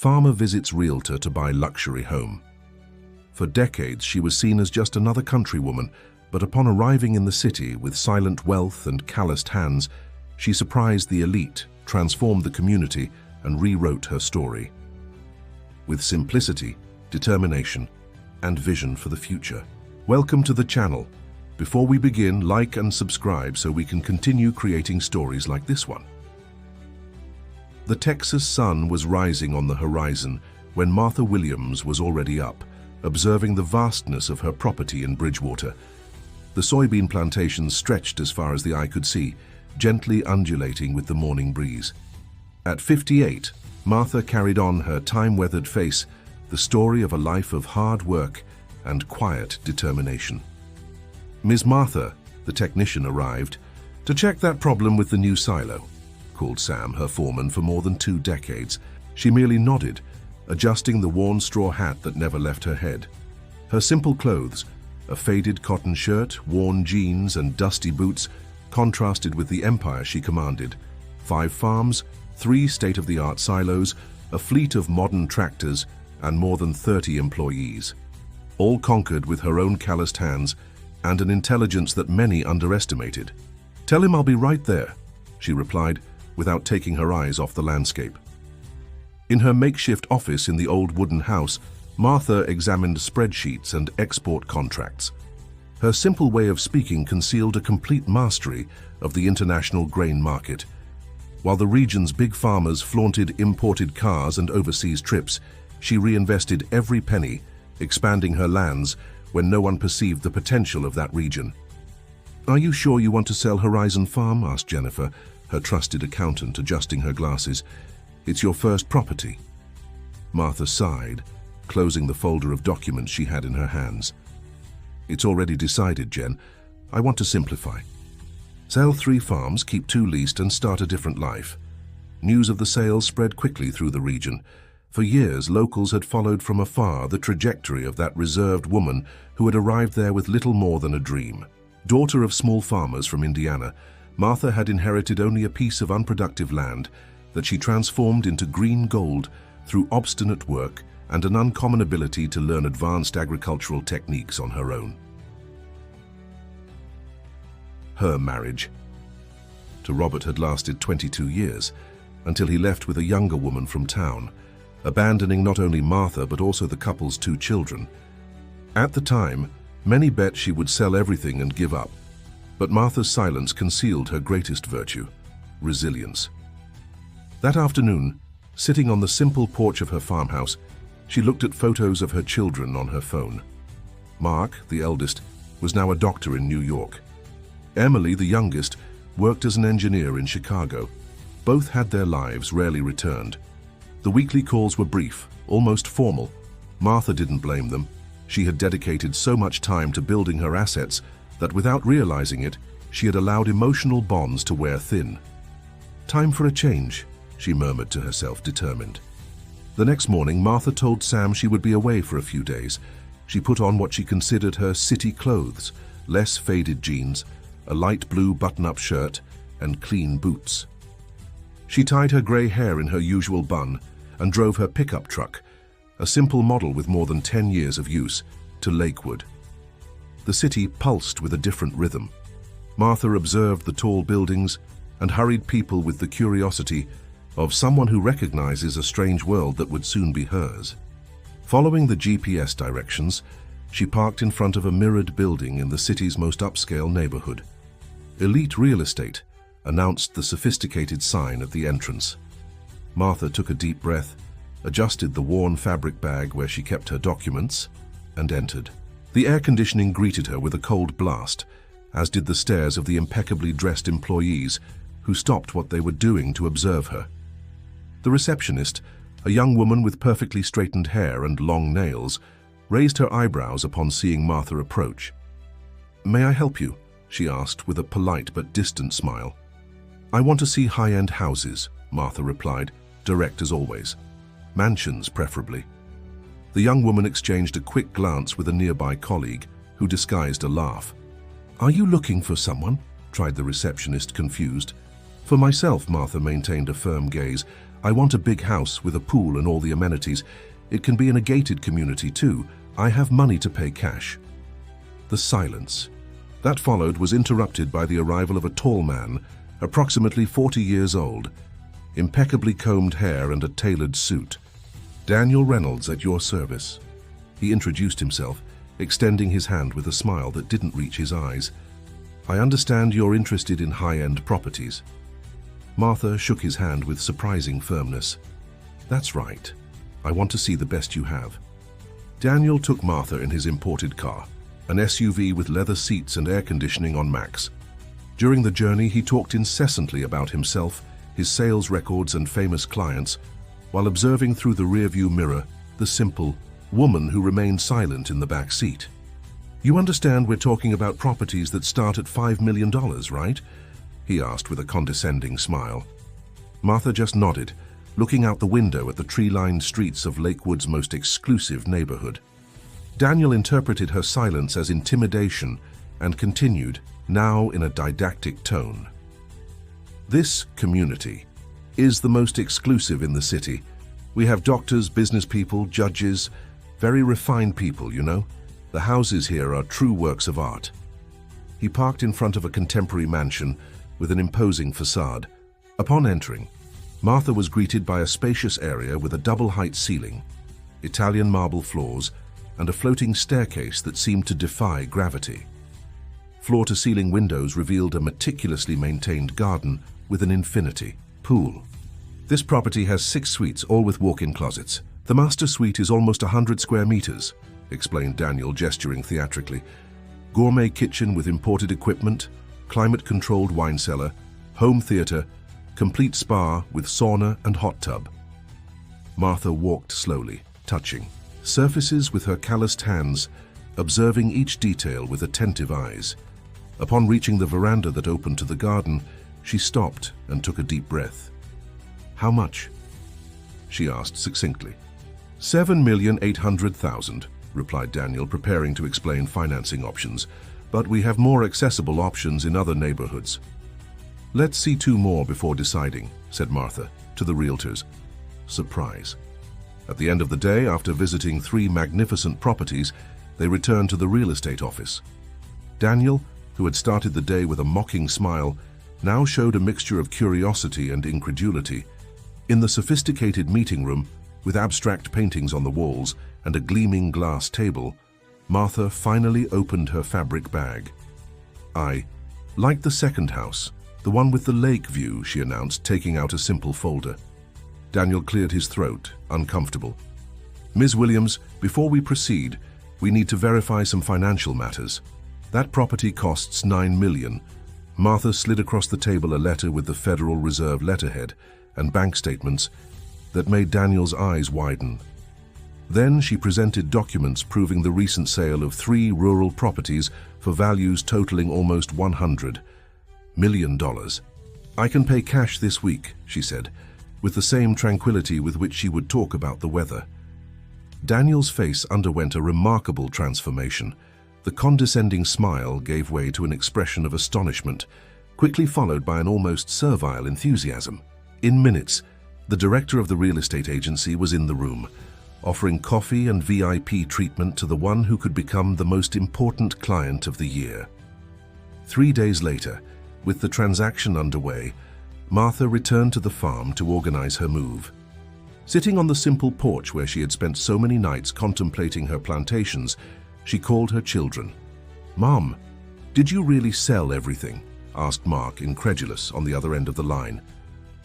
Farmer visits realtor to buy luxury home. For decades, she was seen as just another countrywoman, but upon arriving in the city with silent wealth and calloused hands, she surprised the elite, transformed the community, and rewrote her story. With simplicity, determination, and vision for the future. Welcome to the channel. Before we begin, like and subscribe so we can continue creating stories like this one. The Texas sun was rising on the horizon when Martha Williams was already up, observing the vastness of her property in Bridgewater. The soybean plantations stretched as far as the eye could see, gently undulating with the morning breeze. At 58, Martha carried on her time-weathered face the story of a life of hard work and quiet determination. Ms. Martha, the technician, arrived to check that problem with the new silo, called Sam, her foreman for more than 2 decades. She merely nodded, adjusting the worn straw hat that never left her head. Her simple clothes, a faded cotton shirt, worn jeans, and dusty boots, contrasted with the empire she commanded. 5 farms, 3 state-of-the-art silos, a fleet of modern tractors, and more than 30 employees. All conquered with her own calloused hands and an intelligence that many underestimated. "Tell him I'll be right there," she replied, without taking her eyes off the landscape. In her makeshift office in the old wooden house, Martha examined spreadsheets and export contracts. Her simple way of speaking concealed a complete mastery of the international grain market. While the region's big farmers flaunted imported cars and overseas trips, she reinvested every penny, expanding her lands when no one perceived the potential of that region. "Are you sure you want to sell Horizon Farm?" asked Jennifer, her trusted accountant, adjusting her glasses. "It's your first property." Martha sighed, closing the folder of documents she had in her hands. "It's already decided, Jen. I want to simplify. Sell 3 farms, keep 2 leased, and start a different life." News of the sale spread quickly through the region. For years, locals had followed from afar the trajectory of that reserved woman who had arrived there with little more than a dream. Daughter of small farmers from Indiana, Martha had inherited only a piece of unproductive land that she transformed into green gold through obstinate work and an uncommon ability to learn advanced agricultural techniques on her own. Her marriage to Robert had lasted 22 years, until he left with a younger woman from town, abandoning not only Martha but also the couple's 2 children. At the time, many bet she would sell everything and give up, but Martha's silence concealed her greatest virtue: resilience. That afternoon, sitting on the simple porch of her farmhouse, she looked at photos of her children on her phone. Mark, the eldest, was now a doctor in New York. Emily, the youngest, worked as an engineer in Chicago. Both had their lives rarely returned. The weekly calls were brief, almost formal. Martha didn't blame them. She had dedicated so much time to building her assets that without realizing it, she had allowed emotional bonds to wear thin. "Time for a change," she murmured to herself, determined. The next morning, Martha told Sam she would be away for a few days. She put on what she considered her city clothes, less faded jeans, a light blue button-up shirt, and clean boots. She tied her gray hair in her usual bun and drove her pickup truck, a simple model with more than 10 years of use, to Lakewood. The city pulsed with a different rhythm. Martha observed the tall buildings and hurried people with the curiosity of someone who recognizes a strange world that would soon be hers. Following the GPS directions, she parked in front of a mirrored building in the city's most upscale neighborhood. "Elite Real Estate," announced the sophisticated sign at the entrance. Martha took a deep breath, adjusted the worn fabric bag where she kept her documents, and entered. The air conditioning greeted her with a cold blast, as did the stares of the impeccably dressed employees who stopped what they were doing to observe her. The receptionist, a young woman with perfectly straightened hair and long nails, raised her eyebrows upon seeing Martha approach. "May I help you?" she asked with a polite but distant smile. "I want to see high-end houses," Martha replied, direct as always. "Mansions, preferably." The young woman exchanged a quick glance with a nearby colleague, who disguised a laugh. "Are you looking for someone?" tried the receptionist, confused. For myself, Martha maintained a firm gaze. I want a big house with a pool and all the amenities. It can be in a gated community too. I have money to pay cash. The silence that followed was interrupted by the arrival of a tall man, approximately 40 years old, impeccably combed hair and a tailored suit. Daniel Reynolds, at your service. He introduced himself, extending his hand with a smile that didn't reach his eyes. I understand you're interested in high-end properties. Martha shook his hand with surprising firmness. That's right. I want to see the best you have. Daniel took Martha in his imported car, an SUV with leather seats and air conditioning on max. During the journey, he talked incessantly about himself, his sales records and famous clients, while observing through the rearview mirror the simple woman who remained silent in the back seat. You understand we're talking about properties that start at $5 million, right? He asked with a condescending smile. Martha just nodded, looking out the window at the tree-lined streets of Lakewood's most exclusive neighborhood. Daniel interpreted her silence as intimidation and continued, now in a didactic tone. This community is the most exclusive in the city. We have doctors, business people, judges, very refined people, you know. The houses here are true works of art. He parked in front of a contemporary mansion with an imposing facade. Upon entering, Martha was greeted by a spacious area with a double-height ceiling, Italian marble floors, and a floating staircase that seemed to defy gravity. Floor-to-ceiling windows revealed a meticulously maintained garden with an infinity pool. This property has 6 suites, all with walk-in closets. The master suite is almost 100 square meters, explained Daniel, gesturing theatrically. Gourmet kitchen with imported equipment, climate-controlled wine cellar, home theater, complete spa with sauna and hot tub. Martha walked slowly, touching surfaces with her calloused hands, observing each detail with attentive eyes. Upon reaching the veranda that opened to the garden, she stopped and took a deep breath. How much? She asked succinctly. $7,800,000, replied Daniel, preparing to explain financing options. But we have more accessible options in other neighborhoods. Let's see 2 more before deciding, said Martha to the realtors. Surprise. At the end of the day, after visiting 3 magnificent properties, they returned to the real estate office. Daniel, who had started the day with a mocking smile, now showed a mixture of curiosity and incredulity. In the sophisticated meeting room, with abstract paintings on the walls and a gleaming glass table, Martha finally opened her fabric bag. I like the second house, the one with the lake view, she announced, taking out a simple folder. Daniel cleared his throat, uncomfortable. Ms. Williams, before we proceed, we need to verify some financial matters. That property costs $9 million. Martha slid across the table a letter with the Federal Reserve letterhead and bank statements that made Daniel's eyes widen. Then she presented documents proving the recent sale of 3 rural properties for values totaling almost $100 million. I can pay cash this week, she said, with the same tranquility with which she would talk about the weather. Daniel's face underwent a remarkable transformation. The condescending smile gave way to an expression of astonishment, quickly followed by an almost servile enthusiasm. In minutes, the director of the real estate agency was in the room, offering coffee and VIP treatment to the one who could become the most important client of the year. 3 days later, with the transaction underway, Martha returned to the farm to organize her move. Sitting on the simple porch where she had spent so many nights contemplating her plantations, she called her children. "Mom, did you really sell everything?" asked Mark, incredulous, on the other end of the line.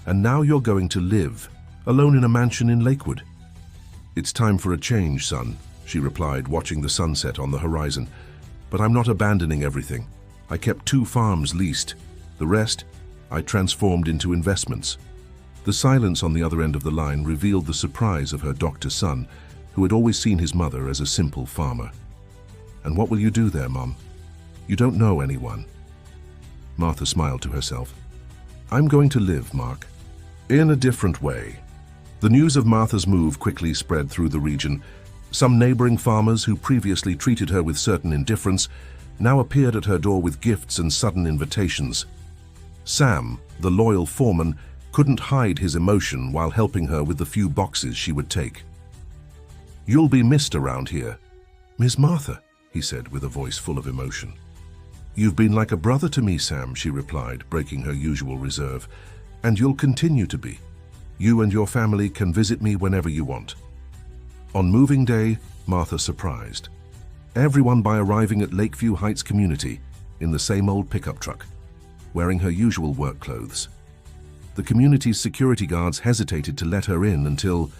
"And now you're going to live, alone in a mansion in Lakewood?" "It's time for a change, son," she replied, watching the sunset on the horizon. "But I'm not abandoning everything. I kept 2 farms leased. The rest, I transformed into investments." The silence on the other end of the line revealed the surprise of her doctor son, who had always seen his mother as a simple farmer. "And what will you do there, Mom? You don't know anyone." Martha smiled to herself. "I'm going to live, Mark, in a different way." The news of Martha's move quickly spread through the region. Some neighboring farmers who previously treated her with certain indifference now appeared at her door with gifts and sudden invitations. Sam, The loyal foreman couldn't hide his emotion while helping her with the few boxes she would take. "You'll be missed around here." "Miss Martha," he said with a voice full of emotion. "You've been like a brother to me, Sam," she replied, breaking her usual reserve. "And you'll continue to be. You and your family can visit me whenever you want." On moving day, Martha surprised everyone by arriving at Lakeview Heights Community in the same old pickup truck, wearing her usual work clothes. The community's security guards hesitated to let her in until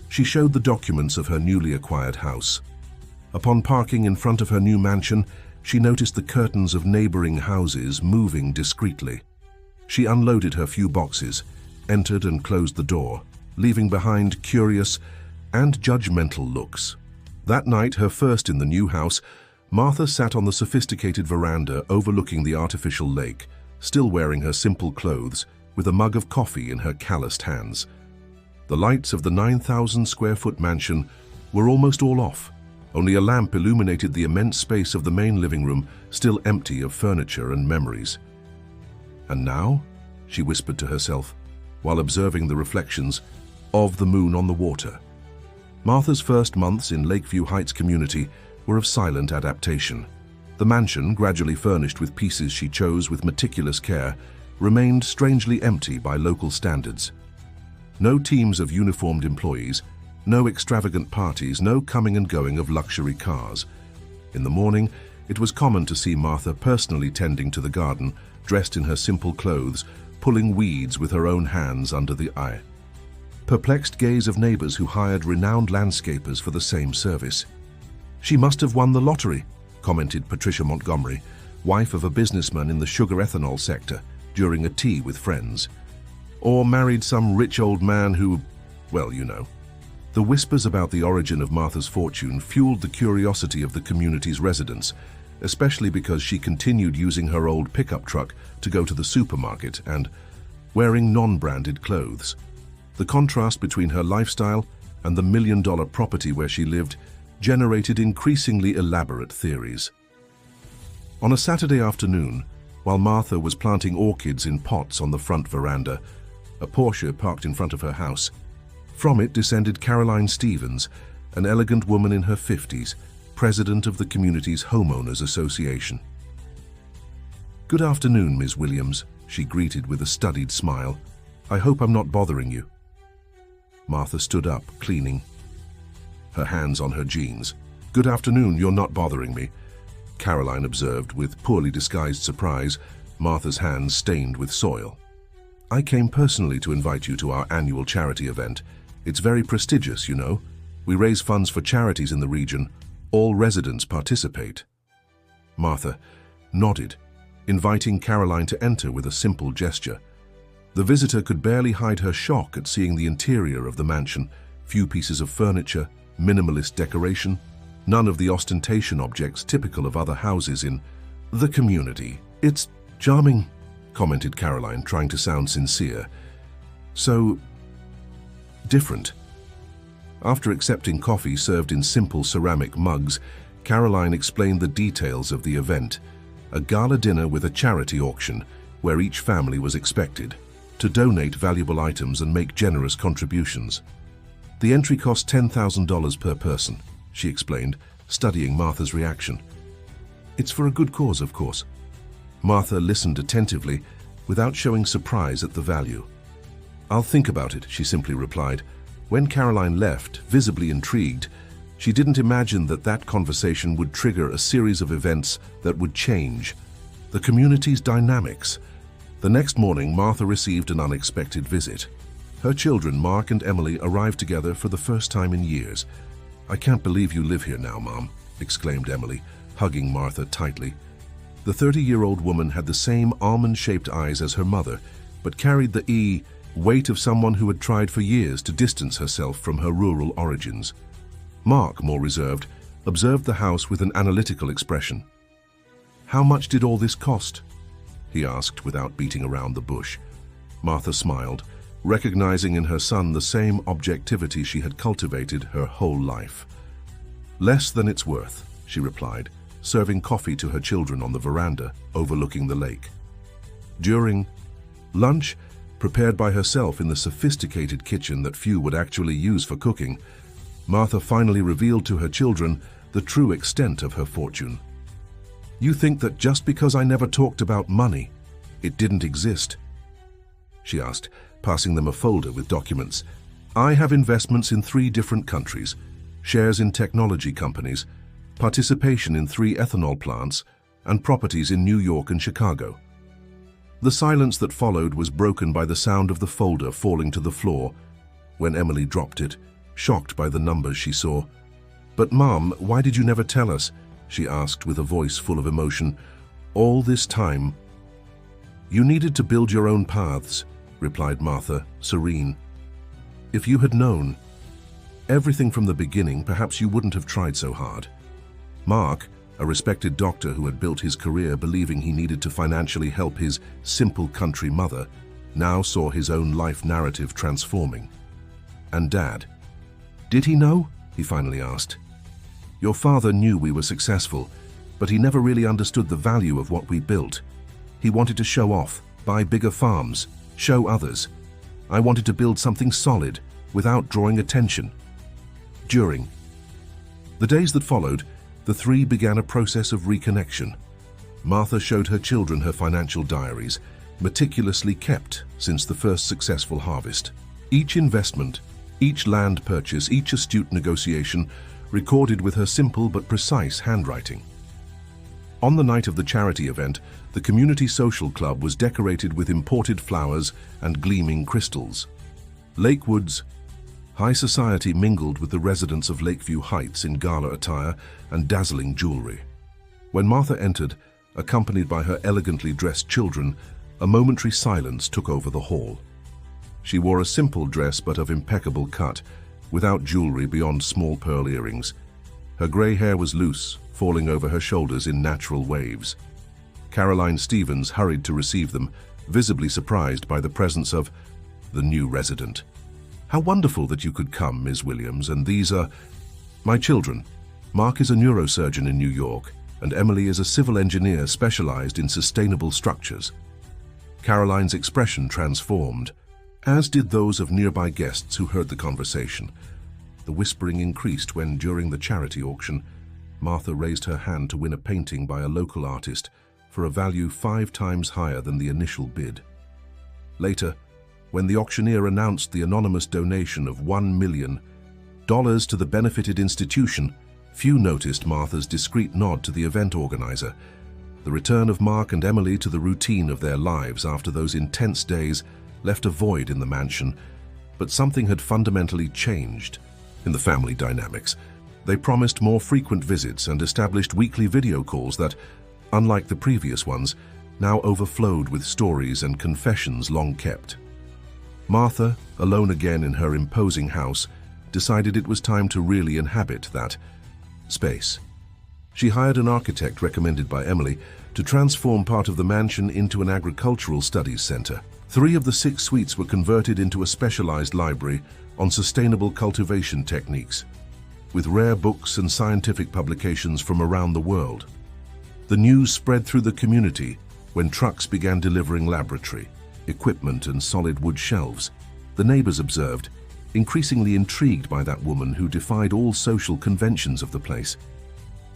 she showed the documents of her newly acquired house. Upon parking in front of her new mansion, she noticed the curtains of neighboring houses moving discreetly. She unloaded her few boxes, entered and closed the door, leaving behind curious and judgmental looks. That night, her first in the new house, Martha sat on the sophisticated veranda overlooking the artificial lake, still wearing her simple clothes, with a mug of coffee in her calloused hands. The lights of the 9,000-square-foot mansion were almost all off. Only a lamp illuminated the immense space of the main living room, still empty of furniture and memories. "And now?" she whispered to herself, while observing the reflections of the moon on the water. Martha's first months in Lakeview Heights Community were of silent adaptation. The mansion, gradually furnished with pieces she chose with meticulous care, remained strangely empty by local standards. No teams of uniformed employees, no extravagant parties, no coming and going of luxury cars. In the morning, it was common to see Martha personally tending to the garden, dressed in her simple clothes, pulling weeds with her own hands under the eye. Perplexed gaze of neighbors who hired renowned landscapers for the same service. "She must have won the lottery," commented Patricia Montgomery, wife of a businessman in the sugar ethanol sector, during a tea with friends. "Or married some rich old man who, well, you know." The whispers about the origin of Martha's fortune fueled the curiosity of the community's residents, especially because she continued using her old pickup truck to go to the supermarket and wearing non-branded clothes. The contrast between her lifestyle and the million-dollar property where she lived generated increasingly elaborate theories. On a Saturday afternoon, while Martha was planting orchids in pots on the front veranda, a Porsche parked in front of her house. From it descended Caroline Stevens, an elegant woman in her 50s, president of the community's homeowners association. "Good afternoon, Ms. Williams," she greeted with a studied smile. "I hope I'm not bothering you." Martha stood up, cleaning, her hands on her jeans. "Good afternoon, you're not bothering me," Caroline observed with poorly disguised surprise, Martha's hands stained with soil. "I came personally to invite you to our annual charity event. It's very prestigious, you know. We raise funds for charities in the region. All residents participate." Martha nodded, inviting Caroline to enter with a simple gesture. The visitor could barely hide her shock at seeing the interior of the mansion. Few pieces of furniture, minimalist decoration, none of the ostentation objects typical of other houses in the community. "It's charming," commented Caroline, trying to sound sincere. "So different." After accepting coffee served in simple ceramic mugs, Caroline explained the details of the event, a gala dinner with a charity auction where each family was expected to donate valuable items and make generous contributions. "The entry cost $10,000 per person," she explained, studying Martha's reaction. "It's for a good cause, of course." Martha listened attentively, without showing surprise at the value. "I'll think about it," she simply replied. When Caroline left, visibly intrigued, she didn't imagine that conversation would trigger a series of events that would change the community's dynamics. The next morning, Martha received an unexpected visit. Her children, Mark and Emily, arrived together for the first time in years. "I can't believe you live here now, Mom," exclaimed Emily, hugging Martha tightly. The 30-year-old woman had the same almond-shaped eyes as her mother, but carried the weight of someone who had tried for years to distance herself from her rural origins. Mark, more reserved, observed the house with an analytical expression. "How much did all this cost?" he asked without beating around the bush. Martha smiled, recognizing in her son the same objectivity she had cultivated her whole life. "Less than it's worth," she replied, serving coffee to her children on the veranda overlooking the lake. During Lunch, prepared by herself in the sophisticated kitchen that few would actually use for cooking, Martha finally revealed to her children the true extent of her fortune. "You think that just because I never talked about money, it didn't exist?" she asked, passing them a folder with documents. "I have investments in 3 different countries, shares in technology companies, participation in 3 ethanol plants, and properties in New York and Chicago." The silence that followed was broken by the sound of the folder falling to the floor when Emily dropped it, shocked by the numbers she saw. "But Mom, why did you never tell us?" she asked with a voice full of emotion. "All this time." "You needed to build your own paths," replied Martha, serene. "If you had known everything from the beginning, perhaps you wouldn't have tried so hard." Mark, a respected doctor who had built his career believing he needed to financially help his simple country mother, now saw his own life narrative transforming. "And Dad? Did he know?" he finally asked. "Your father knew we were successful, but he never really understood the value of what we built. He wanted to show off, buy bigger farms, show others. I wanted to build something solid, without drawing attention." During the days that followed, the 3 began a process of reconnection. Martha showed her children her financial diaries, meticulously kept since the first successful harvest. Each investment, each land purchase, each astute negotiation recorded with her simple but precise handwriting. On the night of the charity event, the Community Social Club was decorated with imported flowers and gleaming crystals. Lakewood's high society mingled with the residents of Lakeview Heights in gala attire and dazzling jewelry. When Martha entered, accompanied by her elegantly dressed children, a momentary silence took over the hall. She wore a simple dress but of impeccable cut, without jewelry beyond small pearl earrings. Her grey hair was loose, falling over her shoulders in natural waves. Caroline Stevens hurried to receive them, visibly surprised by the presence of the new resident. "How wonderful that you could come, Ms. Williams, and these are my children. Mark is a neurosurgeon in New York, and Emily is a civil engineer specialized in sustainable structures." Caroline's expression transformed, as did those of nearby guests who heard the conversation. The whispering increased when, during the charity auction, Martha raised her hand to win a painting by a local artist for a value 5 times higher than the initial bid. Later, when the auctioneer announced the anonymous donation of $1 million to the benefited institution, few noticed Martha's discreet nod to the event organizer. The return of Mark and Emily to the routine of their lives after those intense days left a void in the mansion, but something had fundamentally changed in the family dynamics. They promised more frequent visits and established weekly video calls that, unlike the previous ones, now overflowed with stories and confessions long kept. Martha, alone again in her imposing house, decided it was time to really inhabit that space. She hired an architect recommended by Emily to transform part of the mansion into an agricultural studies center. 3 of the 6 suites were converted into a specialized library on sustainable cultivation techniques, with rare books and scientific publications from around the world. The news spread through the community when trucks began delivering laboratory equipment and solid wood shelves. The neighbors observed, increasingly intrigued by that woman who defied all social conventions of the place.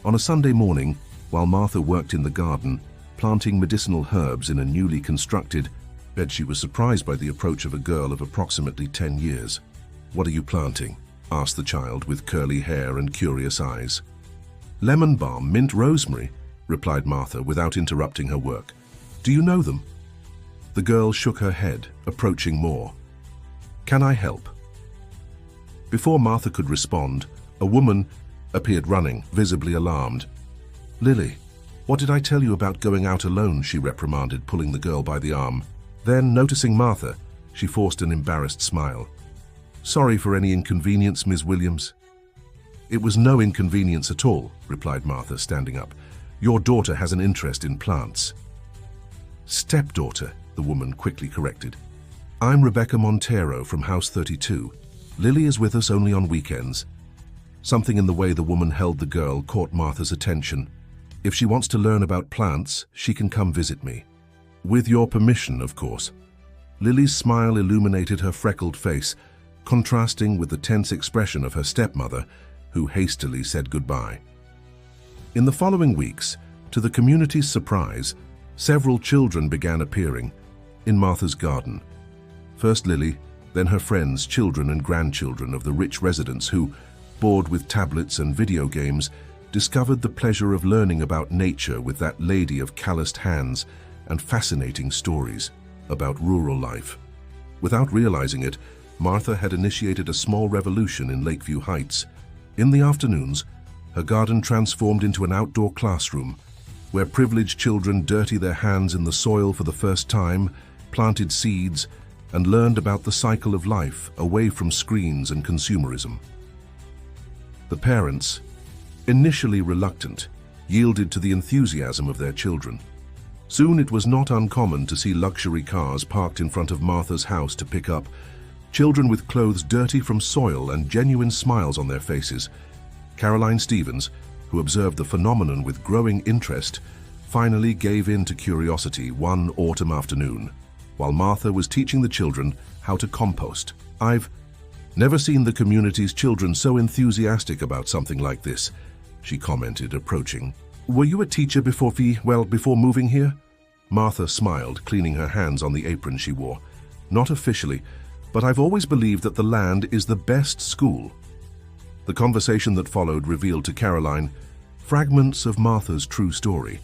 On a Sunday morning, while Martha worked in the garden, planting medicinal herbs in a newly constructed bed, she was surprised by the approach of a girl of approximately 10 years. "What are you planting?" asked the child with curly hair and curious eyes. "Lemon balm, mint, rosemary," replied Martha without interrupting her work. "Do you know them?" The girl shook her head, approaching more. "Can I help?" Before Martha could respond, a woman appeared running, visibly alarmed. "Lily, what did I tell you about going out alone?" she reprimanded, pulling the girl by the arm. Then, noticing Martha, she forced an embarrassed smile. "Sorry for any inconvenience, Ms. Williams." "It was no inconvenience at all," replied Martha, standing up. "Your daughter has an interest in plants." "Stepdaughter," the woman quickly corrected. "I'm Rebecca Montero from House 32. Lily is with us only on weekends." Something in the way the woman held the girl caught Martha's attention. "If she wants to learn about plants, she can come visit me. With your permission, of course." Lily's smile illuminated her freckled face, contrasting with the tense expression of her stepmother, who hastily said goodbye. In the following weeks, to the community's surprise, several children began appearing in Martha's garden. First Lily, then her friends, children and grandchildren of the rich residents who, bored with tablets and video games, discovered the pleasure of learning about nature with that lady of calloused hands and fascinating stories about rural life. Without realizing it, Martha had initiated a small revolution in Lakeview Heights. In the afternoons, her garden transformed into an outdoor classroom where privileged children dirty their hands in the soil for the first time, planted seeds, and learned about the cycle of life away from screens and consumerism. The parents, initially reluctant, yielded to the enthusiasm of their children. Soon it was not uncommon to see luxury cars parked in front of Martha's house to pick up children with clothes dirty from soil and genuine smiles on their faces. Caroline Stevens, who observed the phenomenon with growing interest, finally gave in to curiosity one autumn afternoon, while Martha was teaching the children how to compost. "I've never seen the community's children so enthusiastic about something like this," she commented, approaching. "Were you a teacher before moving here?" Martha smiled, cleaning her hands on the apron she wore. "Not officially, but I've always believed that the land is the best school." The conversation that followed revealed to Caroline fragments of Martha's true story.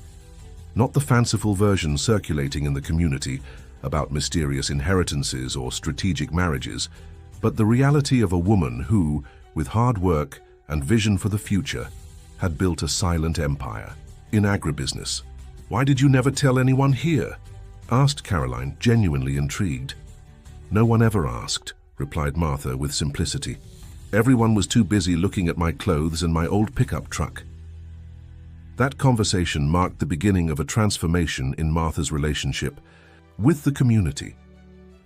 Not the fanciful version circulating in the community about mysterious inheritances or strategic marriages, but the reality of a woman who, with hard work and vision for the future, had built a silent empire in agribusiness. "Why did you never tell anyone here?" asked Caroline, genuinely intrigued. "No one ever asked," replied Martha with simplicity. "Everyone was too busy looking at my clothes and my old pickup truck." That conversation marked the beginning of a transformation in Martha's relationship with the community.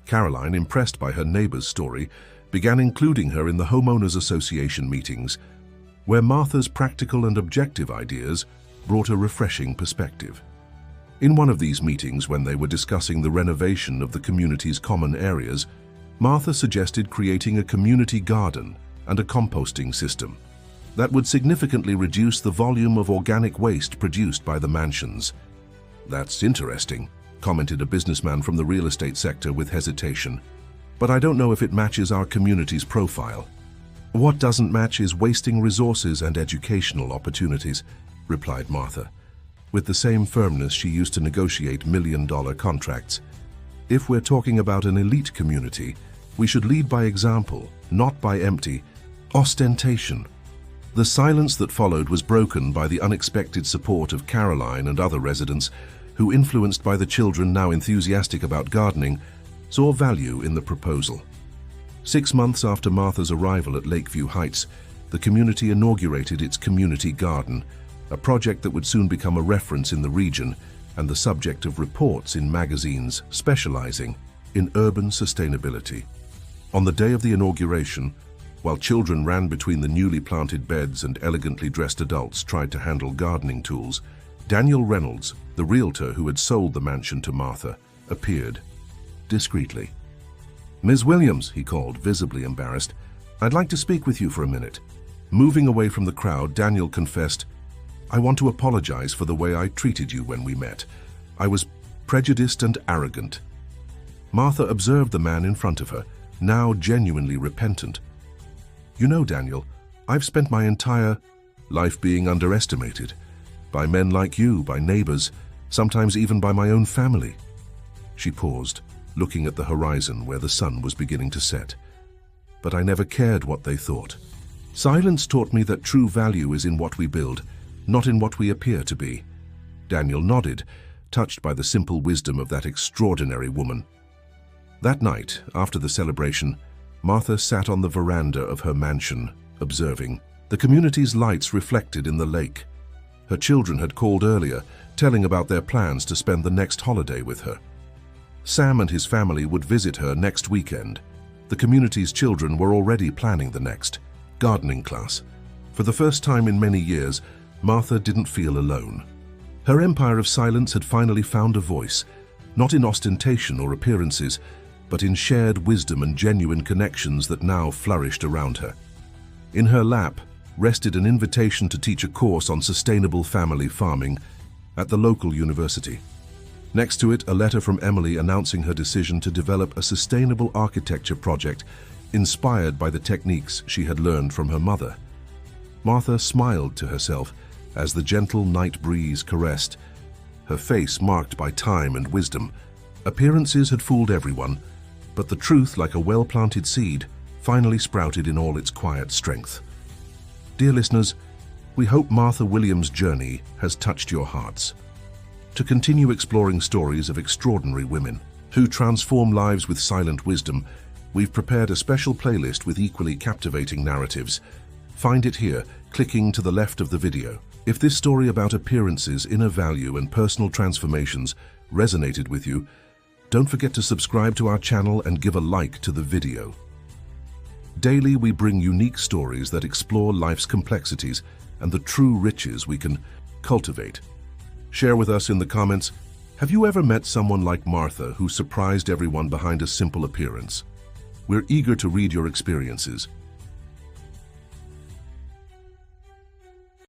Caroline, impressed by her neighbor's story, began including her in the Homeowners Association meetings, where Martha's practical and objective ideas brought a refreshing perspective. In one of these meetings, when they were discussing the renovation of the community's common areas, Martha suggested creating a community garden and a composting system that would significantly reduce the volume of organic waste produced by the mansions. "That's interesting," commented a businessman from the real estate sector with hesitation. "But I don't know if it matches our community's profile." "What doesn't match is wasting resources and educational opportunities," replied Martha, with the same firmness she used to negotiate million-dollar contracts. "If we're talking about an elite community, we should lead by example, not by empty ostentation." The silence that followed was broken by the unexpected support of Caroline and other residents who, influenced by the children now enthusiastic about gardening, saw value in the proposal. 6 months after Martha's arrival at Lakeview Heights, the community inaugurated its community garden, a project that would soon become a reference in the region and the subject of reports in magazines specializing in urban sustainability. On the day of the inauguration, while children ran between the newly planted beds and elegantly dressed adults tried to handle gardening tools, Daniel Reynolds, the realtor who had sold the mansion to Martha, appeared discreetly. "Ms. Williams," he called, visibly embarrassed, "I'd like to speak with you for a minute." Moving away from the crowd, Daniel confessed, "I want to apologize for the way I treated you when we met. I was prejudiced and arrogant." Martha observed the man in front of her, now genuinely repentant. "You know, Daniel, I've spent my entire life being underestimated. By men like you, by neighbors, sometimes even by my own family." She paused, looking at the horizon where the sun was beginning to set. "But I never cared what they thought. Silence taught me that true value is in what we build, not in what we appear to be." Daniel nodded, touched by the simple wisdom of that extraordinary woman. That night, after the celebration, Martha sat on the veranda of her mansion, observing. The community's lights reflected in the lake. Her children had called earlier, telling about their plans to spend the next holiday with her. Sam and his family would visit her next weekend. The community's children were already planning the next gardening class. For the first time in many years, Martha didn't feel alone. Her empire of silence had finally found a voice, not in ostentation or appearances, but in shared wisdom and genuine connections that now flourished around her. In her lap rested an invitation to teach a course on sustainable family farming at the local university. Next to it, a letter from Emily announcing her decision to develop a sustainable architecture project inspired by the techniques she had learned from her mother. Martha smiled to herself as the gentle night breeze caressed, her face marked by time and wisdom. Appearances had fooled everyone, but the truth, like a well-planted seed, finally sprouted in all its quiet strength. Dear listeners, we hope Martha Williams' journey has touched your hearts. To continue exploring stories of extraordinary women who transform lives with silent wisdom, we've prepared a special playlist with equally captivating narratives. Find it here, clicking to the left of the video. If this story about appearances, inner value, and personal transformations resonated with you, don't forget to subscribe to our channel and give a like to the video. Daily, we bring unique stories that explore life's complexities and the true riches we can cultivate. Share with us in the comments, have you ever met someone like Martha who surprised everyone behind a simple appearance? We're eager to read your experiences.